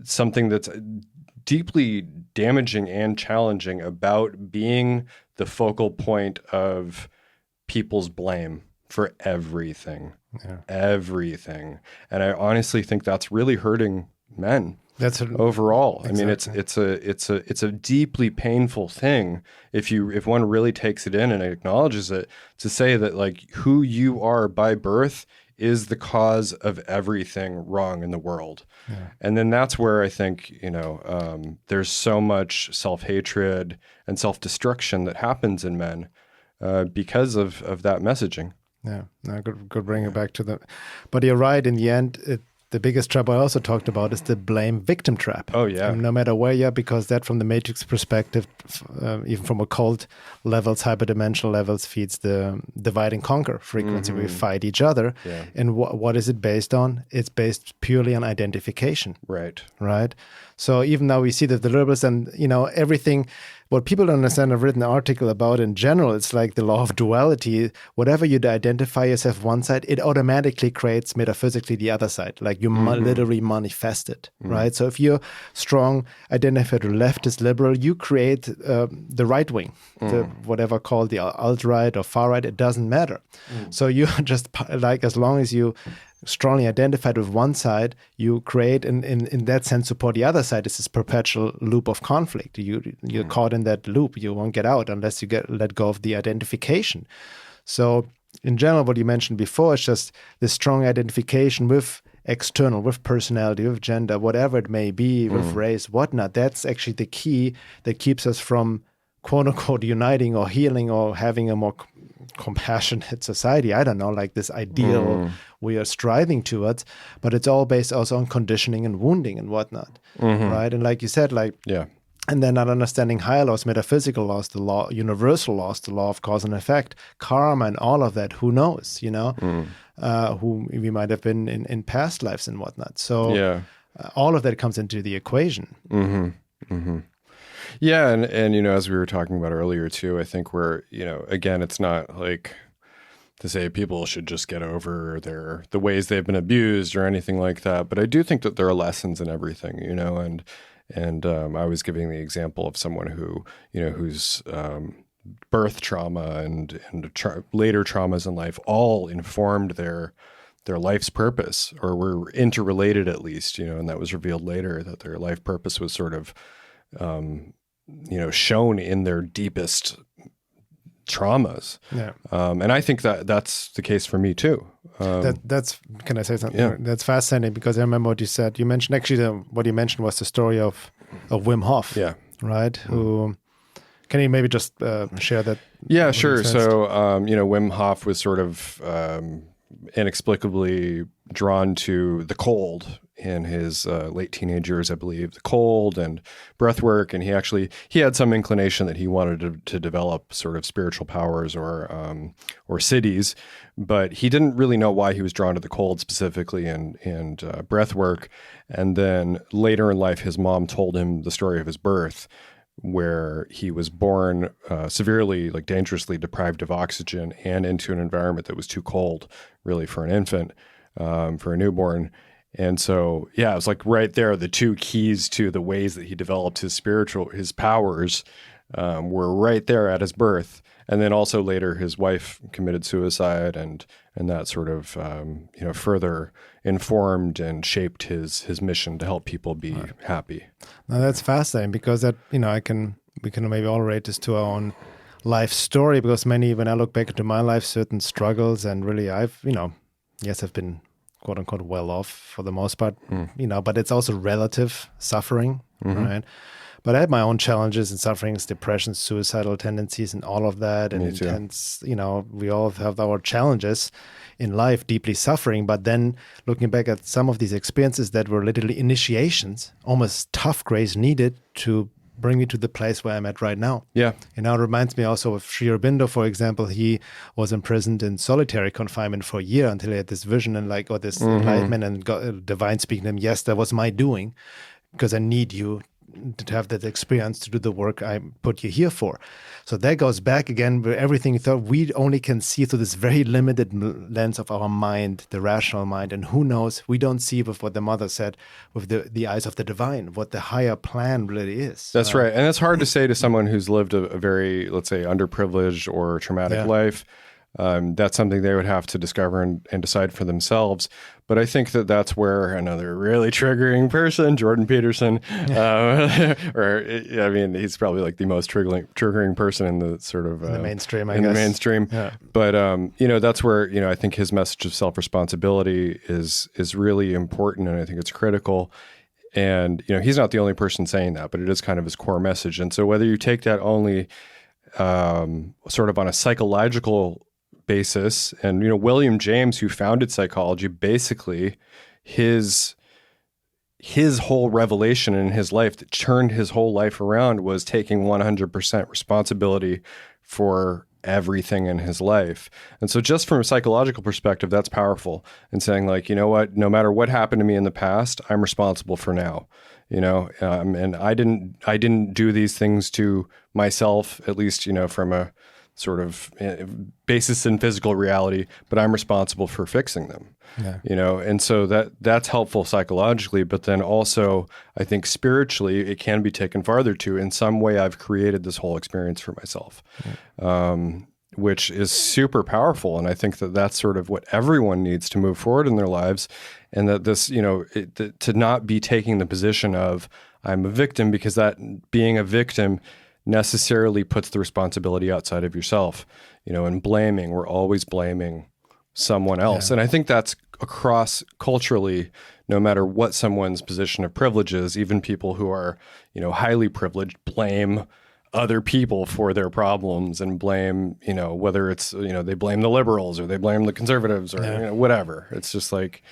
something that's deeply damaging and challenging about being the focal point of people's blame for everything. Everything. And I honestly think that's really hurting men. Overall. Exactly. I mean, it's a deeply painful thing if one really takes it in and acknowledges it, to say that like who you are by birth is the cause of everything wrong in the world. And then that's where I think, there's so much self-hatred and self-destruction that happens in men because of that messaging. Yeah, no, good bring it back to the. But you're right. In the end, the biggest trap I also talked about is the blame victim trap. Oh yeah. No matter where you are, because that, from the matrix perspective, even from occult levels, hyperdimensional levels, feeds the divide and conquer frequency. We fight each other. Yeah. And what is it based on? It's based purely on identification. Right. So even now we see that the liberals and everything. what people don't understand, I've written an article about in general, it's like the law of duality. Whatever you identify yourself one side, it automatically creates metaphysically the other side. Like you literally manifest it, right? So if you're strong, identify to leftist liberal, you create the right wing, the whatever called the alt-right or far-right, it doesn't matter. So you just like, as long as you strongly identified with one side, you create, in that sense, support the other side. It's this perpetual loop of conflict. You're caught in that loop. You won't get out unless you let go of the identification. So in general, what you mentioned before is just the strong identification with external, with personality, with gender, whatever it may be, with race, whatnot. That's actually the key that keeps us from, quote unquote, uniting or healing or having a more compassionate society. I don't know, like this ideal we are striving towards, but it's all based also on conditioning and wounding and whatnot, right? And like you said, like, and then not understanding higher laws, metaphysical laws, the law, universal laws, the law of cause and effect, karma and all of that, who knows, who we might have been in past lives and whatnot. So all of that comes into the equation. Yeah, and as we were talking about earlier too, I think again, it's not like to say people should just get over the ways they've been abused or anything like that. But I do think that there are lessons in everything, and I was giving the example of someone who, whose birth trauma and later traumas in life all informed their life's purpose, or were interrelated at least, and that was revealed later that their life purpose was sort of shown in their deepest traumas. And I think that's the case for me too. That's can I say something? Yeah. That's fascinating, because I remember what you said. You mentioned actually what you mentioned was the story of Wim Hof. Yeah. Right. Who can you maybe just share that? Yeah, sure. So Wim Hof was sort of inexplicably drawn to the cold in his late teenage years, I believe, the cold and breath work. And he had some inclination that he wanted to develop sort of spiritual powers or siddhis, but he didn't really know why he was drawn to the cold specifically and breath work. And then later in life, his mom told him the story of his birth, where he was born severely, like dangerously deprived of oxygen and into an environment that was too cold, really, for an infant, for a newborn. And so, it was like right there, the two keys to the ways that he developed his powers were right there at his birth. And then also later, his wife committed suicide, and that sort of further informed and shaped his mission to help people be happy. Now that's fascinating, because that we can maybe all relate this to our own life story, because when I look back into my life, certain struggles, and really I've been quote unquote well off for the most part, but it's also relative suffering, right? But I had my own challenges and sufferings, depressions, suicidal tendencies, and all of that. And intense, we all have our challenges in life, deeply suffering. But then looking back at some of these experiences that were literally initiations, almost tough grace needed to bring me to the place where I'm at right now. Yeah. And now it reminds me also of Sri Aurobindo, for example. He was imprisoned in solitary confinement for a year until he had this vision and this enlightenment, and God, divine speaking to him, yes, that was my doing, because I need you to have that experience to do the work I put you here for. So that goes back again where everything you thought we only can see through this very limited lens of our mind, the rational mind. And who knows, we don't see with what the mother said, with the eyes of the divine, what the higher plan really is. That's right. And it's hard to say to someone who's lived a very, let's say, underprivileged or traumatic life. That's something they would have to discover and decide for themselves. But I think that's where another really triggering person, Jordan Peterson, he's probably like the most triggering person in the sort of the mainstream, I guess. In the mainstream. Yeah. But that's where I think his message of self-responsibility is really important, and I think it's critical. And he's not the only person saying that, but it is kind of his core message. And so whether you take that only sort of on a psychological basis, and William James, who founded psychology, basically his whole revelation in his life that turned his whole life around was taking 100% responsibility for everything in his life. And so just from a psychological perspective, that's powerful. And saying like, you know what, no matter what happened to me in the past, I'm responsible for now. And I didn't do these things to myself, at least, from a sort of basis in physical reality, but I'm responsible for fixing them. Yeah. And so that's helpful psychologically, but then also I think spiritually it can be taken farther to, in some way I've created this whole experience for myself, which is super powerful. And I think that's sort of what everyone needs to move forward in their lives. And that this, to not be taking the position of I'm a victim, because that being a victim necessarily puts the responsibility outside of yourself, and blaming. We're always blaming someone else. Yeah. And I think that's across culturally, no matter what someone's position of privilege is, even people who are, highly privileged blame other people for their problems and blame, whether it's, they blame the liberals or they blame the conservatives or whatever. It's just like,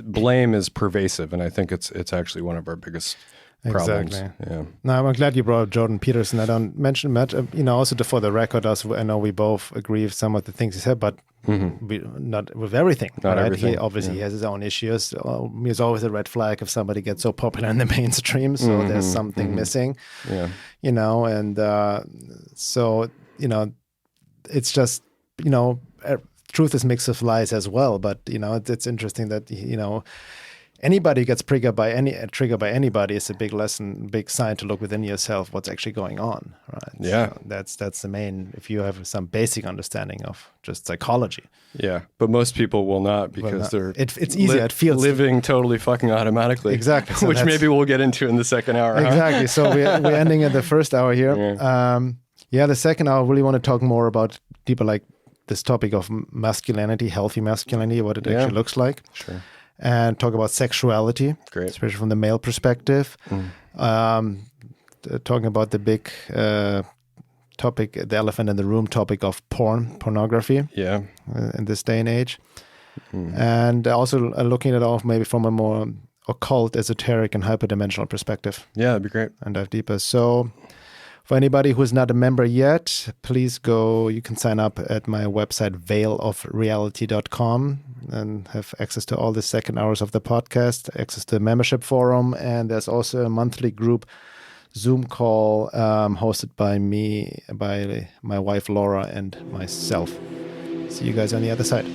blame is pervasive. And I think it's actually one of our biggest problems. Exactly. Yeah. No, I'm glad you brought up Jordan Peterson. I don't mention much, also for the record, I know we both agree with some of the things he said, but we, not with everything. Not right? everything. He obviously has his own issues. There's always a red flag if somebody gets so popular in the mainstream. So there's something missing. Yeah. So it's just, truth is mixed with lies as well. But, it's interesting that, anybody gets triggered by anybody is a big lesson, big sign to look within yourself, what's actually going on, right? Yeah. So that's the main, if you have some basic understanding of just psychology. Yeah, but most people will not, because they're it's easier. It feels living totally fucking automatically. Exactly. So which maybe we'll get into in the second hour. Exactly. Huh? So we're ending in the first hour here. Yeah. The second hour, I really want to talk more about deeper, like this topic of masculinity, healthy masculinity, what it actually looks like. Sure. And talk about sexuality, great, especially from the male perspective. Talking about the big topic, the elephant in the room topic of pornography. Yeah, in this day and age, and also looking at it off maybe from a more occult, esoteric, and hyperdimensional perspective. Yeah, that'd be great. And dive deeper. So, for anybody who's not a member yet, please go. You can sign up at my website, veilofreality.com, and have access to all the second hours of the podcast, access to the membership forum. And there's also a monthly group Zoom call hosted by me, by my wife, Laura, and myself. See you guys on the other side.